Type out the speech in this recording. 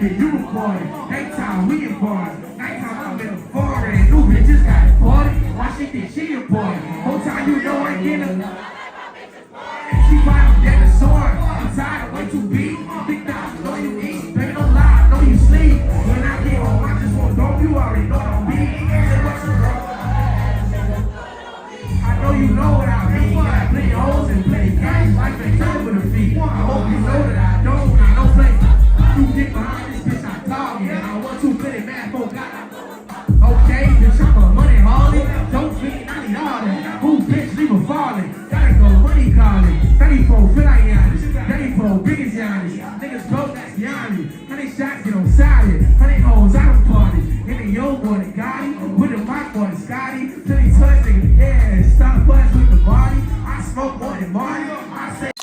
get you recorded. Nighttime we important. Nighttime I'm in a foreign. New bitches got imported. Why she think she important? Whole time you know I get her. She bottom dead and sore. I'm tired of way too big. Big dogs know you eat. Baby don't lie, I know you sleep. When I get home, I just want dope. You already know I'm big. Say what's wrong? I know you know what I mean. I play hoes and play games like they come with a feet. I hope you know that I don't play. You get behind this bitch, I dog it. I want to play mad folk got. Okay, bitch, I'm a money hauling. Don't think I need all that. Who bitch, leave her falling. Gotta go money calling. 34, feel like Giannis. 34, big as Giannis. Niggas broke, that's Giannis. 100 shots, get on silent. 100 hoes, I don't party. In the yo boy, the Gotti. With the mic boy, the Scotty. Till he touch, nigga, yeah. Stop buzz with the body. I smoke more than Marty. I say